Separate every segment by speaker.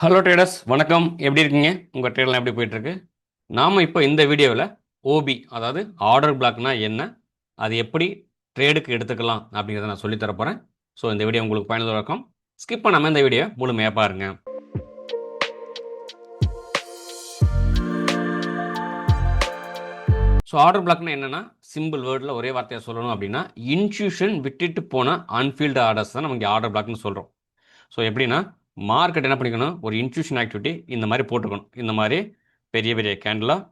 Speaker 1: Hello traders, வணக்கம். எப்படி இருக்கீங்க? உங்கள் ட்ரேடெலாம் எப்படி போயிட்டுருக்கு? நாம் இப்போ இந்த வீடியோவில் ஓபி, அதாவது ஆர்டர் பிளாக்னா என்ன, அது எப்படி ட்ரேடுக்கு எடுத்துக்கலாம் அப்படிங்கிறத நான் சொல்லித்தர போகிறேன். ஸோ இந்த வீடியோ உங்களுக்கு பயனுள்ள இருக்கும். ஸ்கிப் பண்ணாமல் இந்த வீடியோ முழுமையாக பாருங்க. ஸோ ஆர்டர் பிளாக்னா என்னென்னா, சிம்பிள் வேர்டில் ஒரே வார்த்தையாக சொல்லணும் அப்படின்னா, இன்ட்யூஷன் விட்டுட்டு போன அன்ஃபீல்டு ஆர்டர்ஸ் தான் நம்ம இங்கே ஆர்டர் பிளாக்னு சொல்கிறோம். ஸோ எப்படின்னா, மார்க்கெட் என்ன பண்ணிக்கணும், ஒரு இன்ட்யூஷன் ஆக்டிவிட்டி இந்த மாதிரி போட்டுக்கணும். இந்த மாதிரி பெரிய பெரிய கேண்டிலாக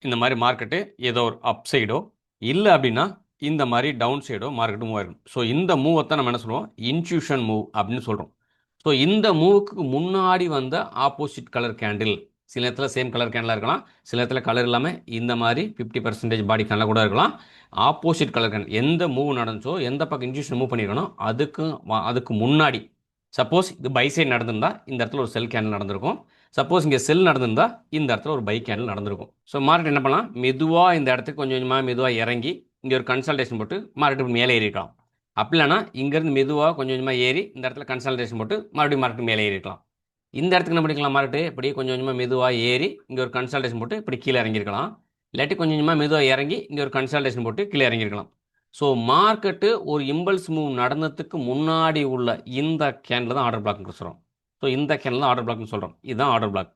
Speaker 1: இந்த மாதிரி மார்க்கெட்டு ஏதோ ஒரு அப் சைடோ இல்லை அப்படின்னா இந்த மாதிரி டவுன் சைடோ மார்க்கெட்டு மூவ் ஆகிடும். ஸோ இந்த மூவை தான் நம்ம என்ன சொல்லுவோம், இன்ட்யூஷன் மூவ் அப்படின்னு சொல்கிறோம். ஸோ இந்த மூவுக்கு முன்னாடி வந்த ஆப்போசிட் கலர் கேண்டில், சில நேரத்தில் சேம் கலர் கேண்டிலாக இருக்கலாம், சில நேரத்தில் கலர் இல்லாமல் இந்த மாதிரி 50% பாடி கேண்டில் கூட இருக்கலாம். ஆப்போசிட் கலர் கேண்டில் எந்த மூவ் நடந்துச்சோ, எந்த பக்கம் இன்ட்யூஷன் மூவ் பண்ணியிருக்கணும் அதுக்கு முன்னாடி, சப்போஸ் இது பை சைடு நடந்திருந்தால் இந்த இடத்துல ஒரு செல் கேண்டில் நடந்திருக்கும். சப்போஸ் இங்கே செல் நடந்திருந்தால் இந்த இடத்துல ஒரு பை கேண்டில் நடந்திருக்கும். ஸோ மார்க்கெட் என்ன பண்ணலாம், மெதுவாக இந்த இடத்துக்கு கொஞ்சம் கொஞ்சமாக மெதுவாக இறங்கி இங்கே ஒரு கன்சல்டேஷன் போட்டு மார்க்கெட் மேலே ஏறிக்கலாம். அப்படி இல்லைனா இங்கேருந்து மெதுவாக கொஞ்சம் கொஞ்சமாக ஏறி இந்த இடத்துல கன்சல்டேஷன் போட்டு மறுபடியும் மார்க்கெட் மேலே ஏறிக்கலாம். இந்த இடத்துக்கு என்ன பண்ணிக்கலாம், மார்க்கெட் இப்படி கொஞ்சம் கொஞ்சமாக மெதுவாக ஏறி இங்கே ஒரு கன்சல்டேஷன் போட்டு இப்படி கீழே இறங்கியிருக்கலாம். இல்லாட்டி கொஞ்சம் கொஞ்சமாக மெதுவாக இறங்கி இங்கே ஒரு கன்சல்டேஷன் போட்டு கீழே இறங்கியிருக்கலாம். ஸோ மார்க்கெட்டு ஒரு இம்பல்ஸ் மூவ் நடந்ததுக்கு முன்னாடி உள்ள இந்த கேண்டில் தான் ஆர்டர் பிளாக்னு சொல்கிறோம். ஸோ இந்த கேண்டில் தான் ஆர்டர் பிளாக்னு சொல்கிறோம். இதுதான் ஆர்டர் பிளாக்.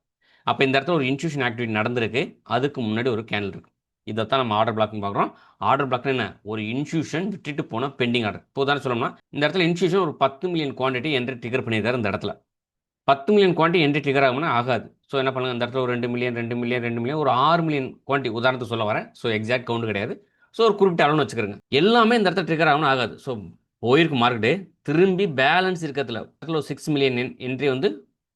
Speaker 1: அப்போ இந்த இடத்துல ஒரு இன்ட்யூஷன் ஆக்டிவிட்டி நடந்திருக்கு, அதுக்கு முன்னாடி ஒரு கேண்டில் இருக்குது. இதைத்தான் நம்ம ஆர்டர் பிளாக்னு பார்க்குறோம். ஆர்டர் பிளாக்னு என்ன, ஒரு இன்ட்யூஷன் விட்டுட்டு போன பெண்டிங் ஆர்டர். இப்போ உதாரணம் சொல்லணும்னா, இந்த இடத்துல இன்ட்யூஷன் ஒரு 10 மில்லியன் குவான்டிட்டி என்ட்ரி ட்ரிகர் பண்ணியிருக்காரு. இந்த இடத்துல 10 மில்லியன் குவான்டிட்டி என்ட்ரி ட்ரிகர் ஆகும்னா ஆகாது. ஸோ என்ன பண்ணுங்க, இந்த இடத்துல ஒரு 2 மில்லியன் 2 மில்லியன் 2 மில்லியன் ஒரு 6 மில்லியன் குவான்டிட்டி உதாரணத்துக்கு சொல்ல வரேன். ஸோ எக்ஸாக்ட் கவுண்ட் கிடையாது. ஸோ ஒரு குறிப்பிட்ட அளவுன்னு வச்சுக்கிறேங்க. எல்லாமே இந்த இடத்துல ட்ரிகர் ஆகணும் ஆகாது. ஸோ போயிருக்கு மார்க்கெட்டு, திரும்பி பேலன்ஸ் இருக்கிறதுல ஒரு 6 மில்லியன் என்ட்ரி வந்து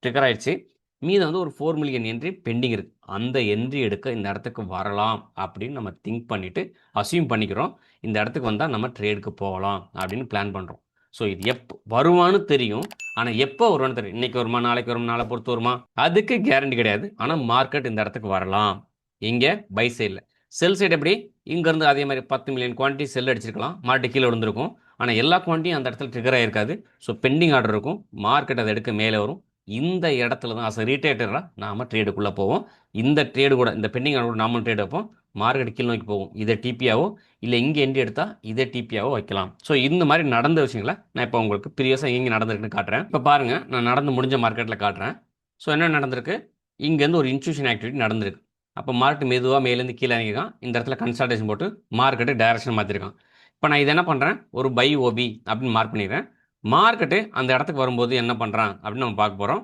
Speaker 1: ட்ரிகர் ஆயிடுச்சு. மீது வந்து ஒரு 4 மில்லியன் என்ட்ரி பெண்டிங் இருக்குது. அந்த என்ட்ரி எடுக்க இந்த இடத்துக்கு வரலாம் அப்படின்னு நம்ம திங்க் பண்ணிவிட்டு அசியூம் பண்ணிக்கிறோம். இந்த இடத்துக்கு வந்தால் நம்ம ட்ரேடுக்கு போகலாம் அப்படின்னு பிளான் பண்ணுறோம். ஸோ இது எப்போ வருவான்னு தெரியும், ஆனால் எப்போ வருவான்னு தெரியும். இன்றைக்கி வருமா, நாளைக்கு வருமா, நாளை பொறுத்து வருமா, அதுக்கு கேரண்டி கிடையாது. ஆனால் மார்க்கெட் இந்த இடத்துக்கு வரலாம். இங்கே பை சைடில். செல் சைடு எப்படி, இங்கேருந்து அதே மாதிரி 10 மில்லியன் குவான்டிட்டி செல் அடிச்சிருக்கலாம், மார்க்கெட் கீழே விழுந்திருக்கும். ஆனால் எல்லா குவான்டிட்டியும் அந்த இடத்துல ட்ரிகர் ஆகிருக்காது. ஸோ பெண்டிங் ஆர்டர் இருக்கும், மார்க்கெட் அதை எடுக்க மேலே வரும். இந்த இடத்துல தான் அஸ் ரீட்டேட்டராக நாம் ட்ரேடுக்குள்ளே போவோம். இந்த ட்ரேடு கூட, இந்த பெண்டிங் ஆர்டர் கூட நார்மல் ட்ரேடு வைப்போம். மார்க்கெட் கீழ் நோக்கி போகும். இதை டிபியாவோ இல்லை இங்கே என்ட்ரி எடுத்தால் இதை டிபியாவோ வைக்கலாம். ஸோ இந்த மாதிரி நடந்த விஷயங்களை நான் இப்போ உங்களுக்கு ப்ரீவியஸாக எங்கே நடந்திருக்குன்னு காட்டுறேன். இப்போ பாருங்கள், நான் நடந்து முடிஞ்ச மார்க்கெட்டில் காட்டுறேன். ஸோ என்ன நடந்திருக்கு, இங்கேருந்து ஒரு இன்ஸ்டியூஷன் ஆக்டிவிட்டி நடந்திருக்கு. அப்போ மார்க்கெட் மெதுவாக மேலேருந்து கீழே இறங்கிருக்கான். இந்த இடத்துல கன்சல்டேஷன் போட்டு மார்க்கெட்டு டைரக்ஷன் மாற்றிருக்கான். இப்போ நான் இதை என்ன பண்ணுறேன், ஒரு பை ஓபி அப்படின்னு மார்க் பண்ணிடுறேன். மார்க்கெட்டு அந்த இடத்துக்கு வரும்போது என்ன பண்ணுறான் அப்படின்னு நம்ம பார்க்க போகிறோம்.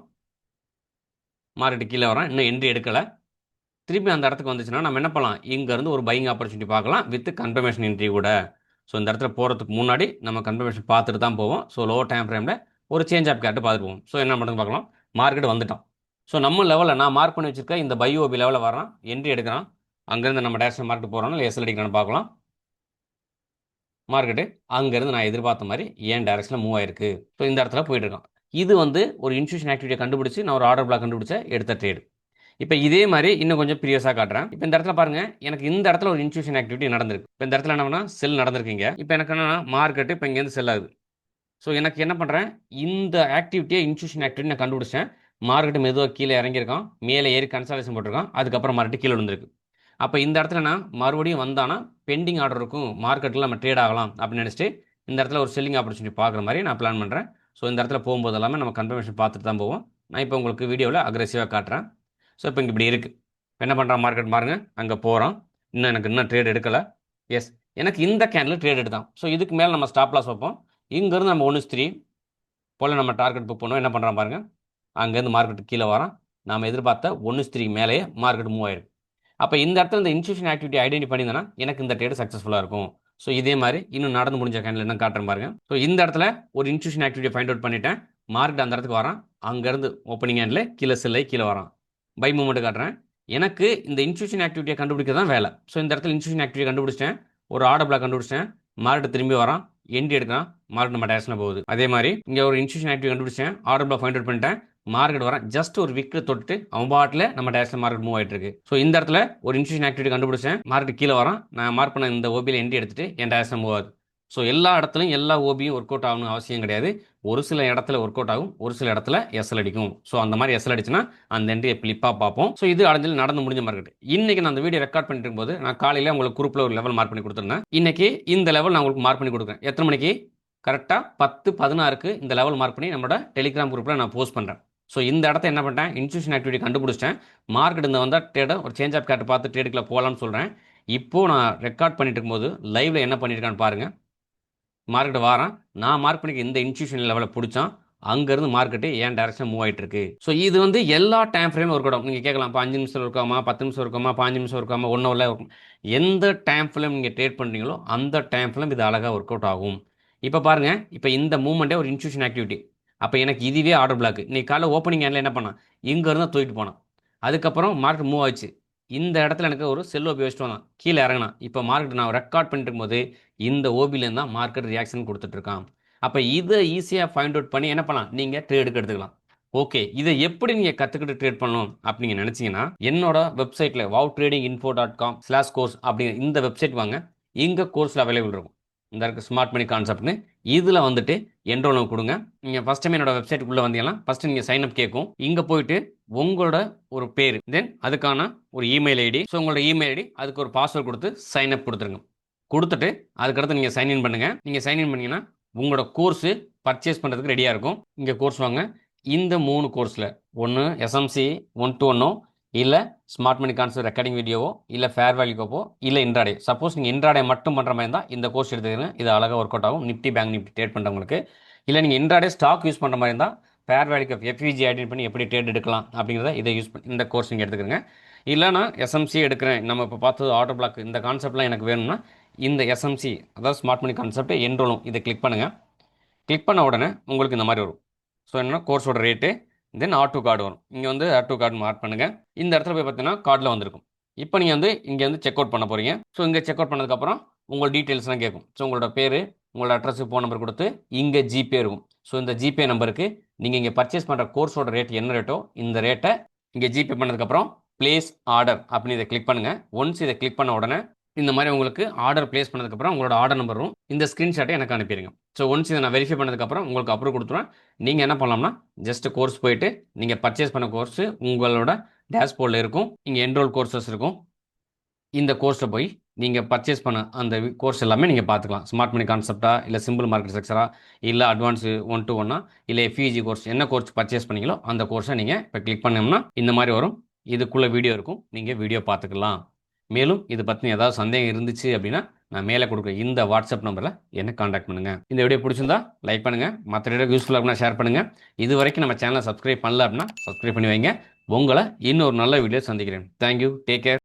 Speaker 1: மார்க்கெட்டு கீழே வரான், இன்னும் என்ட்ரி எடுக்கலை. திருப்பி அந்த இடத்துக்கு வந்துச்சுன்னா நம்ம என்ன பண்ணலாம், இங்கேருந்து ஒரு பையிங் ஆப்பர்ச்சுனிட்டி பார்க்கலாம் வித் கன்ஃபர்மேஷன் என்ட்ரி கூட. ஸோ இந்த இடத்துல போகிறதுக்கு முன்னாடி நம்ம கன்ஃபர்மேஷன் பார்த்துட்டு தான் போவோம். ஸோ லோ டைம் ஃப்ரேமில் ஒரு சேஞ்ச் ஆஃப் கேட்டு பார்த்துட்டு போவோம். ஸோ என்ன பண்ணுறது பார்க்கலாம். மார்க்கெட் வந்துட்டோம். ஸோ நம்ம லெவலில் நான் மார்க் பண்ணி வச்சுருக்க இந்த பை ஓபி லெவலில் வரான், என்ட்ரி எடுக்கிறான். அங்கேருந்து நம்ம டேரக்ஷன் மார்க்கெட் போகிறோம், இல்லை எஸ்எல் அடிக்கணும்னு பார்க்கலாம். மார்க்கெட்டு அங்கேருந்து நான் எதிர்பார்த்த மாதிரி ஏன் டேரக்ஷனில் மூவ் ஆயிருக்கு. ஸோ இந்த இடத்துல போயிட்டு இருக்கான். இது வந்து ஒரு இன்ஸ்டியூஷன் ஆக்டிவிட்டியை கண்டுபிடிச்சி நான் ஒரு ஆர்டர் பிளாக் கண்டுபிடிச்ச எடுத்த ட்ரேடு. இப்போ இதே மாதிரி இன்னும் கொஞ்சம் ப்ரீவியஸாக காட்டுறேன். இப்போ இந்த இடத்துல பாருங்கள், எனக்கு இந்த இடத்துல ஒரு இன்ஸ்டியூஷன் ஆக்டிவிட்டி நடந்திருக்கு. இப்போ இந்த இடத்துல என்ன பண்ணால் செல் நடந்திருக்கீங்க. இப்போ எனக்கு என்னன்னா மார்க்கெட்டு இப்போ இங்கேருந்து செல் ஆகுது. ஸோ எனக்கு என்ன பண்ணுறேன், இந்த ஆக்டிவிட்டியை இன்ஸ்டியூஷன் ஆக்டிவிட்டி நான் கண்டுபிடிச்சேன். மார்க்கெட்டு மெதுவாக கீழே இறங்கியிருக்கான், மேலே ஏறி கன்சல்டேஷன் போட்டிருக்கான், அதுக்கப்புறம் மார்க்கெட்டு கீழே விழுந்திருக்கு. அப்போ இந்த இடத்துல நான் மறுபடியும் வந்தானா பெண்டிங் ஆர்டர் இருக்கும், மார்க்கெட்டில் நம்ம ட்ரேட் ஆகலாம் அப்படின்னு நினச்சிட்டு இந்த இடத்துல ஒரு செல்லிங் ஆப்பர்ச்சுனிட்டி பார்க்குற மாதிரி நான் பிளான் பண்ணுறேன். ஸோ இந்த இடத்துல போகும்போது எல்லாமே நம்ம கன்ஃபர்மேஷன் பார்த்துட்டு தான் போவோம். நான் இப்போ உங்களுக்கு வீடியோவில் அக்ரெசிவாக காட்டுறேன். ஸோ இப்போ இங்கே இப்படி இருக்குது. என்ன பண்ணுறான் மார்க்கெட் பாருங்கள், அங்கே போகிறோம். இன்னும் ட்ரேட் எடுக்கலை. எஸ், எனக்கு இந்த கேண்டில் ட்ரேட் எடுத்தான். ஸோ இதுக்கு மேலே நம்ம ஸ்டாப் லாஸ் வைப்போம். இங்கேருந்து நம்ம 1:3 போல் நம்ம டார்கெட் புக் பண்ணுவோம். என்ன பண்ணுறான் பாருங்கள், அங்கேருந்து மார்க்கெட் கீழே வரான். நாம் எதிர்பார்த்த 1:3 மேலேயே மார்க்கெட் மூவ் ஆயிருக்கு. அப்போ இந்த இடத்துல இந்த இன்ஸ்டியூஷன் ஆக்டிவிட்டி ஐடென்டி பண்ணியிருந்தேன்னா எனக்கு இந்த ட்ரேடு சக்ஸஸ்ஃபுல்லாக இருக்கும். ஸோ இதே மாதிரி இன்னும் நடந்து முடிஞ்ச கேண்டில் என்ன காட்டுறேன் பாருங்க. ஸோ இந்த இடத்துல ஒரு இன்ஸ்டியூஷன் ஆக்டிவிட்டியை ஃபைண்ட் அவுட் பண்ணிட்டேன். மார்க்கெட் அந்த இடத்துக்கு வரான், அங்கேருந்து ஓப்பனிங் ஹேண்டில் கீழே செல்லை கீழே வரான். பை மூமெண்ட் காட்டுறேன். எனக்கு இந்த இன்ஸ்டியூஷன் ஆக்டிவிட்டியை கண்டுபிடிக்க தான் வேலை. ஸோ இந்த இடத்துல இன்ஸ்டியூஷன் ஆக்டிவிட்டி கண்டுபிடிச்சிட்டேன், ஒரு ஆர்டர் பிளாக் கண்டுபிடிச்சேன், மார்க்கெட் திரும்பி வரான், என்ட்ரி எடுக்கிறான், மார்க்கெட் நம்ம டேரக்ஷனில் போகுது. அதே மாதிரி இங்கே ஒரு இன்ஸ்டியூஷன் ஆக்டிவிட்டி கண்டுபிடிச்சேன், ஆர்டர் பிளாக் ஃபைண்ட் அவுட் பண்ணிட்டேன், மார்க்கெட் வர ஜஸ்ட் ஒரு விக்கு தொட்டு அவன் பாட்டில் நம்ம டேரக்ஷன் மார்க்கெட் மூவ் ஆகிட்டு இருக்கு. ஸோ இந்த இடத்துல ஒரு இன்ஸ்டியூஷன் ஆக்டிவிட்டி கண்டுபிடிச்சேன், மார்க்கெட் கீழே வரான், நான் மார்க் பண்ண இந்த ஓபியில் என்ட்ரி எடுத்துட்டு என் டேரக்ஷன் மூவ் ஆகுது. ஸோ எல்லா இடத்துலையும் எல்லா ஓபியும் ஒர்க் அவுட் ஆகணும் அவசியம் கிடையாது. ஒரு சில இடத்துல ஒர்க் அவுட் ஆகும், ஒரு சில இடத்துல எஸ்எல் அடிக்கும். ஸோ அந்த மாதிரி எஸ்எல் அடிச்சுன்னா அந்த என்ட்ரியை ஃபிளிப்பாக பார்ப்போம். ஸோ இது அடைஞ்சல் நடந்து முடிஞ்ச மார்க்கெட். இன்னைக்கு நான் அந்த வீடியோ ரெக்கார்ட் பண்ணிட்டு இருக்கும்போது நான் காலையில் உங்களுக்கு குரூப்பில் ஒரு லெவல் மார்க் பண்ணி கொடுத்துருந்தேன். இன்னைக்கு இந்த லெவல் நான் உங்களுக்கு மார்க் பண்ணி கொடுக்குறேன். எத்தனை மணிக்கு? கரெக்டாக 10:16க்கு இந்த லெவல் மார்க் பண்ணி நம்மளோட டெலிகிராம் குரூப்பில் நான் போஸ்ட் பண்ணுறேன். ஸோ இந்த இடத்த என்ன பண்ணிட்டேன், இன்ஸ்டியூஷன் ஆக்டிவிட்டி கண்டுபிடிச்சிட்டேன். மார்க்கெட் இந்த வந்தால் ட்ரேடை ஒரு சேஞ்ச் ஆஃப் கேட் பார்த்து ட்ரேடுக்குள்ள போகலான்னு சொல்கிறேன். இப்போது நான் ரெக்கார்ட் பண்ணிட்டு இருக்கும்போது லைவில் என்ன பண்ணியிருக்கான்னு பாருங்கள். மார்க்கெட் வாரம் நான் மார்க் பண்ணிக்க இந்த இன்ஸ்டியூஷன் லெவலில் பிடிச்சான், அங்கேருந்து மார்க்கெட்டு ஏன் டேரக்ஷன் மூவ் ஆகிட்டு இருக்கு. ஸோ இது வந்து எல்லா டைம் ஃப்ரேம் ஒர்க் அவுட். நீங்கள் கேட்கலாம், இப்போ 5 நிமிஷம் இருக்காமா, 10 நிமிஷம் இருக்காமா, 5 நிமிஷம் இருக்காமா, 1 ஹவரில் இருக்கும். எந்த டைம் ஃப்ரேம் நீங்கள் ட்ரேட் பண்ணுறீங்களோ அந்த டைம் ஃப்ரேம் இது அழகாக ஒர்க் அவுட் ஆகும். இப்போ பாருங்கள், இப்போ இந்த மூவ்மெண்ட்டே ஒரு இன்ஸ்டியூஷன் ஆக்டிவிட்டி. அப்போ எனக்கு இதுவே ஆர்டர் பிளாக். இன்னைக்கு காலைல ஓப்பனிங் ஹேண்டில் என்ன பண்ணான், இங்கேருந்து தூக்கிட்டு போனான். அதுக்கப்புறம் மார்க்கெட் மூவ் ஆச்சு. இந்த இடத்துல எனக்கு ஒரு செல் ஓபி வச்சுட்டு வந்தான், கீழே இறங்கினான். இப்போ மார்க்கெட் நான் ரெக்கார்ட் பண்ணிட்டு இருக்கும்போது இந்த ஓபிலேருந்து தான் மார்க்கெட் ரியாக்ஷன் கொடுத்துட்ருக்கான். அப்போ இதை ஈஸியாக ஃபைண்ட் அவுட் பண்ணி என்ன பண்ணலாம், நீங்கள் ட்ரேடுக்கு எடுத்துக்கலாம். ஓகே, இதை எப்படி நீங்கள் கற்றுக்கிட்டு ட்ரேட் பண்ணணும் அப்படின்னு நீங்கள் நினச்சிங்கன்னா என்னோட வெப்சைட்டில் wowtradinginfo.com/course அப்படிங்கிற இந்த வெப்சைட் வாங்க. இங்கே கோர்ஸில் அவைலபிள் இருக்கும். இந்த இருக்க ஸ்மார்ட் மணி கான்செப்ட்னு இதில் வந்துட்டு என்ரோல் கொடுங்க. நீங்கள் ஃபஸ்ட் டைம் என்னோட வெப்சைட்டுக்குள்ளே வந்தீங்கன்னா ஃபஸ்ட்டு நீங்கள் சைன் அப் கேட்கும். இங்கே போயிட்டு உங்களோட ஒரு பேர், தென் அதுக்கான ஒரு இமெயில் ஐடி, ஸோ உங்களோட இமெயில் ஐடி, அதுக்கு ஒரு பாஸ்வேர்ட் கொடுத்து சைன் அப் கொடுத்துருங்க. கொடுத்துட்டு அதுக்கடுத்து நீங்கள் சைன்இன் பண்ணுங்கள். நீங்கள் சைன்இன் பண்ணிங்கன்னா உங்களோட கோர்ஸு பர்ச்சேஸ் பண்ணுறதுக்கு ரெடியாக இருக்கும். இங்கே கோர்ஸ் வாங்க. இந்த 3 கோர்ஸில் ஒன்று எஸ்எம்சி 1-1 இல்லை ஸ்மார்ட் மணி கான்செப்ட் ரெக்கார்டிங் வீடியோவோ, இல்லை ஃபேர் வேல்யூக்கோ, இல்லை இன்ட்ராடே. சப்போஸ் நீங்கள் இன்ட்ராடே மட்டும் பண்ணுற மாதிரி இருந்தால் இந்த கோர்ஸ் எடுத்துக்கிறேன். இது அழகாக ஒர்க் அவுட் ஆகும் நிஃப்டி பேங்க் நிஃப்டி ட்ரேட் பண்ணுறவங்களுக்கு. இல்லை நீங்கள் இன்ட்ராடே ஸ்டாக் யூஸ் பண்ணுற மாதிரி இருந்தால் ஃபேர் வேல்யூக்கு எஃப்இஜி ஐடென்டி பண்ணி எப்படி ட்ரேட் எடுக்கலாம் அப்படிங்கிறத இதை யூஸ் பண்ணி இந்த கோர்ஸ் நீங்கள் எடுத்துக்கிறேங்க. இல்லைனா எஸ்எம்சி எடுக்கிறேன், நம்ம இப்போ பார்த்தது ஆர்டர் பிளாக், இந்த கான்செப்ட்லாம் எனக்கு வேணும்னா இந்த எஸ்எம்சி அதாவது ஸ்மார்ட் மணி கான்செப்ட் என்ரோலும் இதை கிளிக் பண்ணுங்கள். கிளிக் பண்ண உடனே உங்களுக்கு இந்த மாதிரி வரும். ஸோ என்ன கோர்ஸோட ரேட்டு, தென் ஆட்டோ கார்டு வரும். இங்கே வந்து ஆட்டோ கார்டு மார்க் பண்ணுங்கள். இந்த இடத்துல போய் பார்த்தீங்கன்னா கார்டில் வந்திருக்கும். இப்போ நீங்கள் வந்து இங்கே வந்து செக் அவுட் பண்ண போகிறீங்க. ஸோ இங்கே செக் அவுட் பண்ணதுக்கப்புறம் உங்கள் டீட்டெயில்ஸ்லாம் கேட்கும். ஸோ உங்களோட பேர், உங்களோட அட்ரஸ், ஃபோன் நம்பர் கொடுத்து இங்கே ஜிபே இருக்கும். ஸோ இந்த ஜிபே நம்பருக்கு நீங்கள் இங்கே பர்ச்சேஸ் பண்ணுற கோர்ஸோட ரேட் என்ன ரேட்டோ இந்த ரேட்டை இங்கே ஜிபே பண்ணதுக்கப்புறம் ப்ளேஸ் ஆர்டர் அப்படின்னு இதை கிளிக் பண்ணுங்கள். ஒன்ஸ் இதை கிளிக் பண்ண உடனே இந்த மாதிரி உங்களுக்கு ஆர்டர் ப்ளேஸ் பண்ணதுக்கப்புறம் உங்களோட ஆர்டர் நம்பரும் இந்த ஸ்க்ரீன்ஷாட்டை எனக்கு அனுப்பிடுங்க. ஸோ ஒன்ஸ் இதை நான் வெரிஃபை பண்ணதுக்கப்புறம் உங்களுக்கு அப்ரூவ் கொடுத்துருவேன். நீங்கள் என்ன பண்ணலாம்னா ஜஸ்ட் கோர்ஸ் போயிட்டு நீங்கள் பர்ச்சேஸ் பண்ண கோர்ஸு உங்களோட டேஷ்போர்டில் இருக்கும். இங்கே என்ரோல் கோர்சஸ் இருக்கும். இந்த கோர்ஸில் போய் நீங்கள் பர்ச்சேஸ் பண்ண அந்த கோர்ஸ் எல்லாமே நீங்கள் பார்த்துக்கலாம். ஸ்மார்ட் மணி கான்செப்டா, இல்லை சிம்பிள் மார்க்கெட் ஸ்ட்ரக்சரா, இல்லை அட்வான்ஸு 1-1, இல்லை எஃப்இஜி கோர்ஸ், என்ன கோர்ஸ் பர்ச்சேஸ் பண்ணீங்களோ அந்த கோர்ஸை நீங்கள் இப்போ கிளிக் பண்ணோம்னா இந்த மாதிரி வரும். இதுக்குள்ளே வீடியோ இருக்கும், நீங்கள் வீடியோ பார்த்துக்கலாம். மேலும் இது பற்றி ஏதாவது சந்தேகம் இருந்துச்சு அப்படின்னா நான் மேலே கொடுக்குற இந்த வாட்ஸ்அப் நம்பரில் என்ன காண்டாக்ட் பண்ணுங்கள். இந்த வீடியோ பிடிச்சிருந்தா லைக் பண்ணுங்கள், மற்ற வீடியோ யூஸ்ஃபுல்லாக அப்படின்னா ஷேர் பண்ணுங்கள். இது வரைக்கும் நம்ம சேனலை சப்ஸ்கிரைப் பண்ணல அப்படின்னா சப்ஸ்கிரைப் பண்ணி வைங்க. உங்களை இன்னொரு நல்ல வீடியோ சந்திக்கிறேன். Thank you, take care.